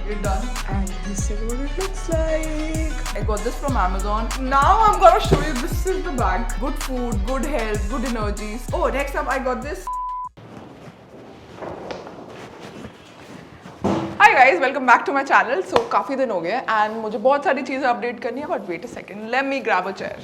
We're done. And this is what it looks like. I got this from Amazon. Now I'm gonna show you, this is the bag. Good food, good health, good energies. Oh, next up I got this. Hi guys, welcome back to my channel. So काफी दिन हो गए and मुझे बहुत सारी चीजें update करनी है, but wait a second, let me grab a chair.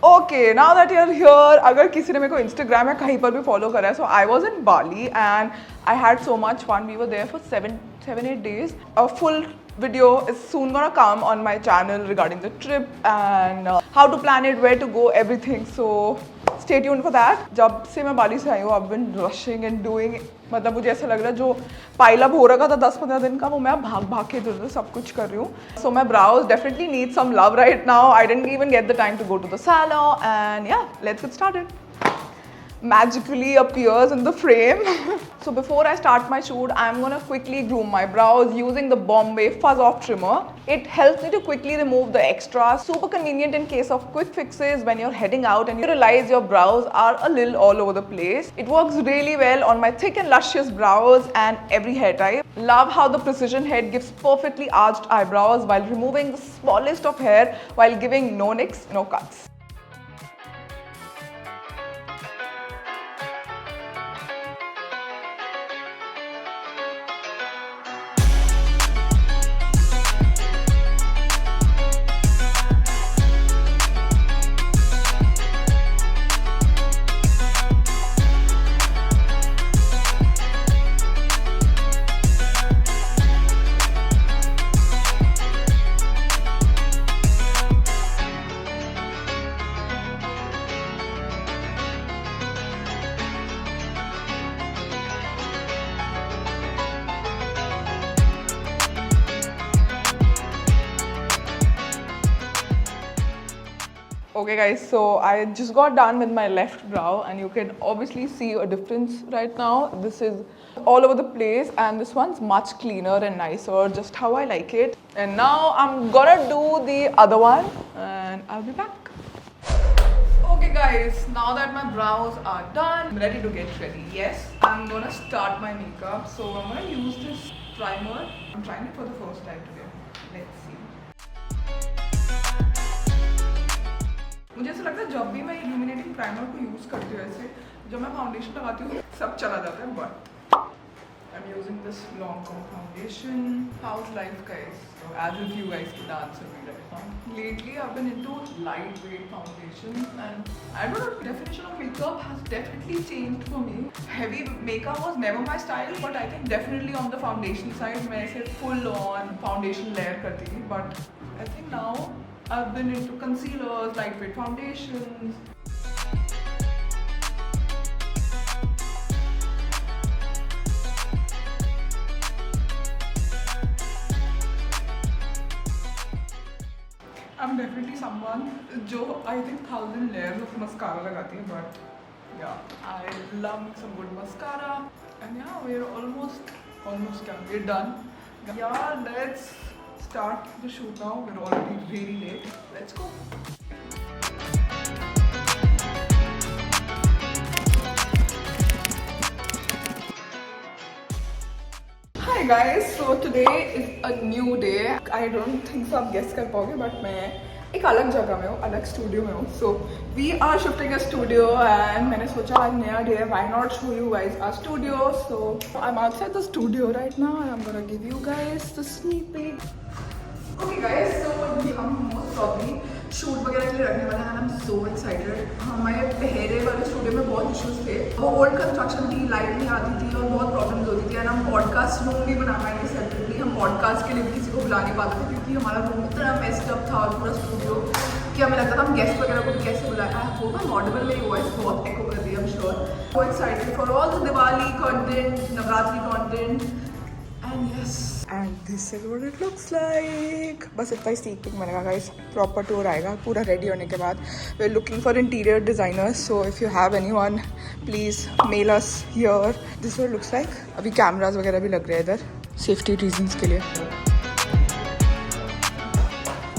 Okay, now that you're here, अगर किसी ने मेरे को Instagram या कहीं पर भी follow करा है, so I was in Bali and I had so much fun. We were there for 7-8 days. A full video is soon gonna come on my channel regarding the trip and how to plan it, where to go, everything. So stay tuned for that. जब से मैं बाली से आई हूँ, I've been rushing and doing. मतलब मुझे ऐसा लग रहा है जो पाइल अप हो रखा था 10-15 दिन का, वो मैं भाग के इधर सब कुछ कर रही हूँ. So my brows definitely need some love right now. I didn't even get the time to go to the salon and yeah, let's get started. Magically appears in the frame. So before I start my shoot, I'm gonna quickly groom my brows using the Bombae fuzz off trimmer. It helps me to quickly remove the extras. Super convenient in case of quick fixes when you're heading out and you realize your brows are a little all over the place. It works really well on my thick and luscious brows and every hair type. Love how the precision head gives perfectly arched eyebrows while removing the smallest of hair while giving no nicks, no cuts. Okay guys, so I just got done with my left brow and you can obviously see a difference right now. This is all over the place and this one's much cleaner and nicer, just how I like it. And now I'm gonna do the other one and I'll be back. Okay guys, now that my brows are done, I'm ready to get ready. Yes, I'm gonna start my makeup. So I'm gonna use this primer. I'm trying it for the first time today. Let's see. मुझे ऐसा लगता है जब भी मैं illuminating primer को use करती हूँ, ऐसे जब मैं फाउंडेशन लगाती हूँ सब चला जाता है. But I am using this long foundation. How's life guys, as if you guys can answer me right now. Lately I've been into lightweight foundations and I don't know, definition of makeup has definitely changed for me. Heavy makeup was never my style, but I think definitely on the foundation side मैं ऐसे full on foundation layer करती थी. But I think now I've been into concealers, lightweight foundations. I'm definitely someone जो I think 1000 layers of mascara लगाती है, but yeah, I love some good mascara. And yeah, we're almost done. We're done. Yeah, let's start the shoot now. We're already really late. Let's go. Hi guys, so today is a new day. I don't think so आप guess कर पाओगे, but मैं एक अलग जगह में हूँ, अलग स्टूडियो में हूँ. So we are shifting a studio and मैंने सोचा आज नया डे है, why not show you guys our studio. So I'm outside the studio right now and I'm gonna give you guys the sneak peek. Okay guys, so हम most probably shoot वगैरह के लिए रखने वाले हैं. I am so excited. हमारे पहले वाले स्टूडियो में बहुत इश्यूज थे. वो ओल्ड कंस्ट्रक्शन थी, लाइट नहीं आती थी और बहुत प्रॉब्लम्स होती थी. एंड हम पॉडकास्ट रूम भी बना पाएंगे सेपरेटली. हम पॉडकास्ट के लिए भी किसी को बुला नहीं पाते थे क्योंकि हमारा रूम इतना मेस्ड अप था और पूरा स्टूडियो कि हमें लगता था हम गेस्ट वगैरह को भी कैसे बुलाया. आई होप आई ऑडिबल, मेरी वॉइस बहुत एको कर रही है. I am sure. So excited for all the Diwali content, Navratri content. And yes, and this is what it looks like. बस इतना ही स्नीक पिक मिलेगा गाइस. प्रॉपर टूर आएगा पूरा रेडी होने के बाद. We're looking for interior designers, so if you have anyone, please mail us here. This is what it looks like. अभी cameras वगैरह भी लग रहे हैं इधर सेफ्टी रीजंस के लिए.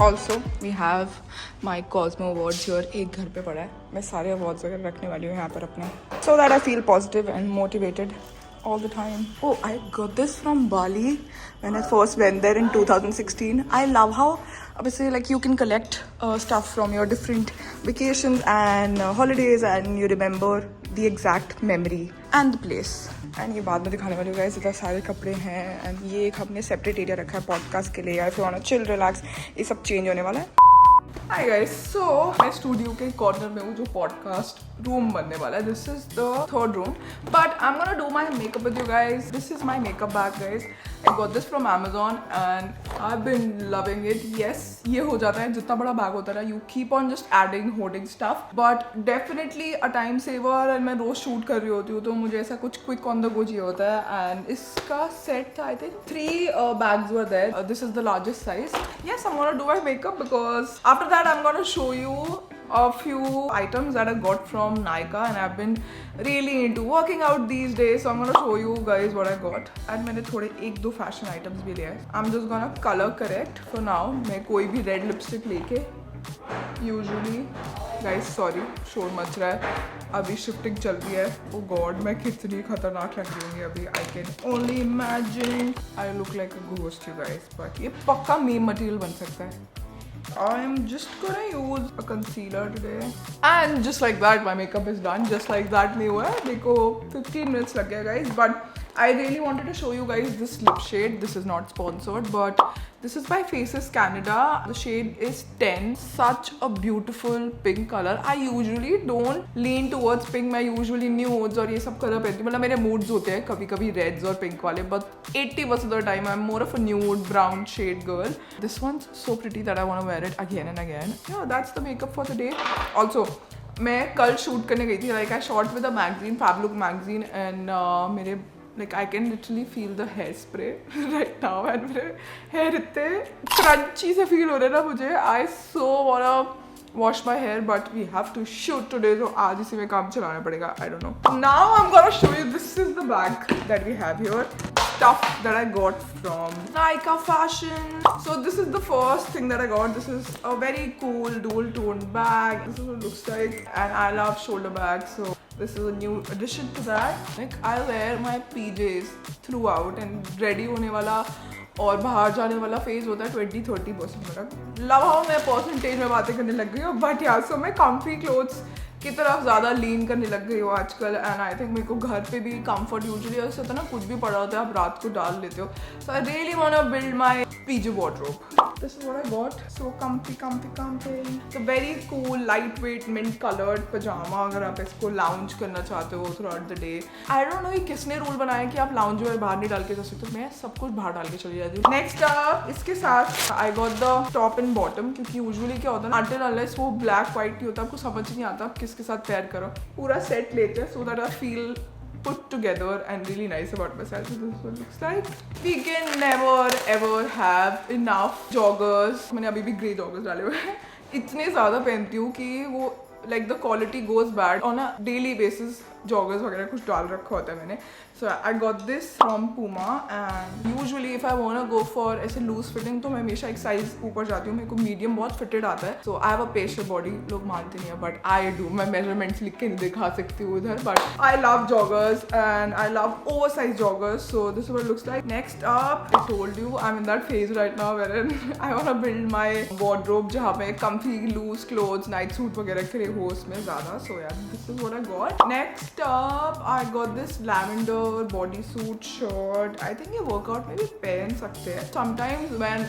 Also, we have my Cosmo awards here. एक घर पे पड़ा है. मैं सारे awards वगैरह रखने वाली हूँ यहाँ पर अपने, so that I feel positive and motivated all the time. Oh, I got this from Bali when I first went there in 2016. I love how obviously like you can collect stuff from your different vacations and holidays, and you remember the exact memory and the place. And ये बाद में दिखाने वाली हूँ guys, इतना सारे कपड़े हैं एंड ये एक हमने सेपरेट एरिया रखा है पॉडकास्ट के लिए, या फिर वांट चिल रिलैक्स, ये सब चेंज होने वाला है. हाय गाइस, सो मैं स्टूडियो के कॉर्नर में हूँ जो पॉडकास्ट रूम बनने वाला है. This is the third room, but I am gonna do my makeup with you guys. This is my makeup bag guys. I got this from Amazon and I have been loving it. Yes, ये हो जाता है जितना बड़ा bag होता है, you keep on just adding hoarding stuff, but definitely a time saver. And मैं रोज शूट कर रही होती हूँ तो मुझे ऐसा कुछ क्विक ऑन द गो चाहिए होता है. एंड इसका सेट था, I think 3 bags were there. This is the largest size. Yes, I'm gonna do my makeup because after that I'm gonna show you a few items that I got from Nykaa, and I've been really into working out these days, so I'm gonna show you guys what I got. And मैंने थोड़े 1-2 fashion items भी लिए हैं. I'm just gonna color correct for now. मैं कोई भी red lipstick लेके usually guys, sorry शोर मच रहा है, अभी शिफ्टिंग चल रही है. oh god, मैं कितनी खतरनाक लग रही हूँ अभी. I can only imagine. I look like a ghost you guys, but ये पक्का meme material बन सकता है. I am just gonna use a concealer today, and just like that my makeup is done. Just like that नहीं हुआ है, देखो 15 minutes लग गया guys. But I really wanted to show you guys this lip shade. This is not sponsored, but this is by Faces Canada. The shade is 10. Such a beautiful pink color. I usually don't lean towards pink. मैं usually nudes और ये सब color पहनती हूँ. मतलब मेरे moods होते हैं कभी कभी reds और pink वाले, but 80% of the time I'm more of a nude brown shade girl. This one's so pretty that I want to wear it again and again. Yeah, that's the makeup for today. Also, मैं कल shoot करने गई थी. Like I shot with a magazine, Fablook magazine, and मेरे like I can literally feel the hairspray right now, and मेरे hair इतने crunchy से feel हो रहे हैं ना मुझे. I so wanna wash my hair, but we have to shoot today, so आज इसी में काम चलाना पड़ेगा. I don't know. Now I'm gonna show you. This is the bag that we have here. Stuff that I got from Nykaa fashion. So this is the first thing that I got. This is a very cool dual toned bag. This is what it looks like, and I love shoulder bags, so this is a new addition to that. Like I wear my PJs throughout, and ready होने वाला और बाहर जाने वाला phase होता है 20-30% मेरा. Love how मैं परसेंटेज में बातें करने लग गई हूँ, बट यार सो मैं कम्फी क्लोथ्स की तरफ ज़्यादा लीन करने लग गई हूँ आजकल. एंड आई थिंक मेरे को घर पे भी कंफर्ट यूजुअली ऐसा होता है ना, कुछ भी पड़ा होता है आप रात को डाल लेते हो. So I really want to build my PJ wardrobe. This is what I got. So comfy. It's a very cool, lightweight, mint colored pajama. अगर आप इसको lounge करना चाहते हो throughout the day. I don't know ये किसने rule बनाया कि आप lounge wear बाहर नहीं डाल के जा सकते हो. मैं सब कुछ बाहर डाल के चली जाती हूँ. Next up, इसके साथ I got the top and bottom, क्योंकि usually क्या होता है ना, until unless वो black white नहीं होता, आपको समझ नहीं आता आप किसके साथ पेयर करो. पूरा सेट लेते हैं so that I feel put together and really nice about myself. So this is what it looks like. We can never ever have enough joggers. मैंने अभी भी grey joggers डाले हुए हैं. इतने ज़्यादा पहनती हूँ कि वो like the quality goes bad on a daily basis. joggers वगैरह कुछ डाल रखा होता है मैंने. So I got this from Puma, and usually if I wanna go for ऐसे loose fitting तो मैं हमेशा एक size ऊपर जाती हूँ. मेरे को medium बहुत fitted आता है. So I have a pasture body. लोग मानते नहीं हैं but I do. मैं measurements लिख के नहीं दिखा सकती हूँ उधर, but I love joggers and I love oversized joggers. So this is what it looks like. Next up, I told you I'm in that phase right now wherein I wanna build my wardrobe जहाँ पे comfy loose clothes, night suit वगैरह के लिए हो उसमें ज़्यादा. So yeah, this is what I got. Next up, I got this lavender bodysuit shirt. I think ये workout में भी पहन सकते हैं. Sometimes when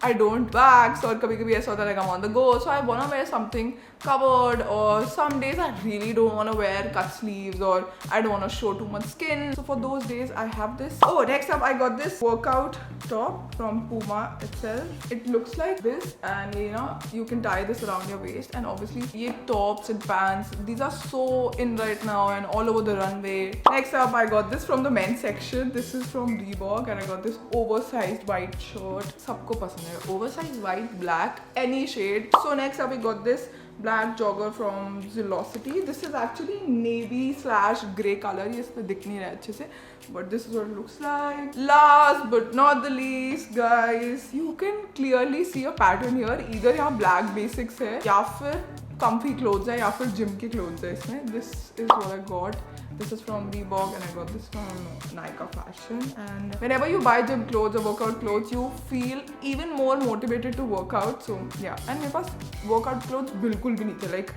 I don't wax और कभी-कभी ऐसा होता है like I'm on the go, so I wanna wear something covered, or some days I really don't wanna wear cut sleeves or I don't wanna show too much skin. So for those days I have this. Oh, next up I got this workout top from Puma itself. It looks like this, and you know you can tie this around your waist, and obviously ये tops and pants, these are so in right now and all over the runway. Next up I got this from the men's section. This is from Reebok, and I got this oversized white shirt. सबको पसंद है oversized white, black, any shade. So next up we got this black jogger from Zelocity. This is actually navy/grey color. ये इसमें दिख नहीं रहा है अच्छे से, but this is what it looks like. Last but not the least, guys, you can clearly see a pattern here. Either यहाँ black basics है या फिर comfy clothes है या फिर gym के clothes है इसमें. This is what I got. This is from Reebok and I got this from Nykaa fashion. And whenever you buy gym clothes or workout clothes, you feel even more motivated to work out. So yeah. And मेरे पास workout clothes बिल्कुल भी नहीं थे. Like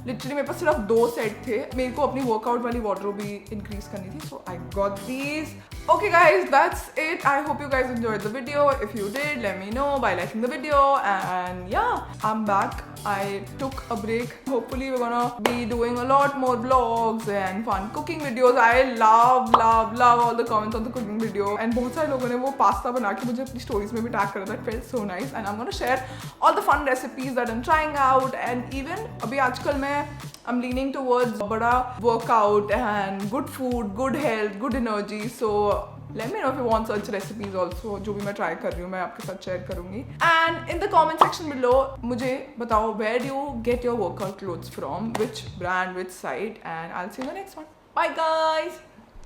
literally मेरे पास सिर्फ 2 set थे. मेरे को अपनी वर्कआउट वाली वार्डरोब भी इंक्रीज करनी थी. So I got these. Okay guys, that's it. I hope you guys enjoyed the video. If you did, let me know by liking the video. And yeah, I'm back. I took a break. Hopefully we're gonna be doing a lot more vlogs and fun cooking videos. I love all the comments on the cooking video. And बहुत सारे लोगों ने वो pasta बना के मुझे अपनी stories में भी tag करा था. It felt so nice. And I'm gonna share all the fun recipes that I'm trying out. And even अभी आजकल मैं I'm leaning towards बड़ा workout and good food, good health, good energy. So let me know if you want such recipes also. जो भी मैं try कर रही हूँ मैं आपके साथ share करूँगी. And in the comment section below मुझे बताओ where do you get your workout clothes from, which brand, which site, and I'll see you in the next one. Bye guys.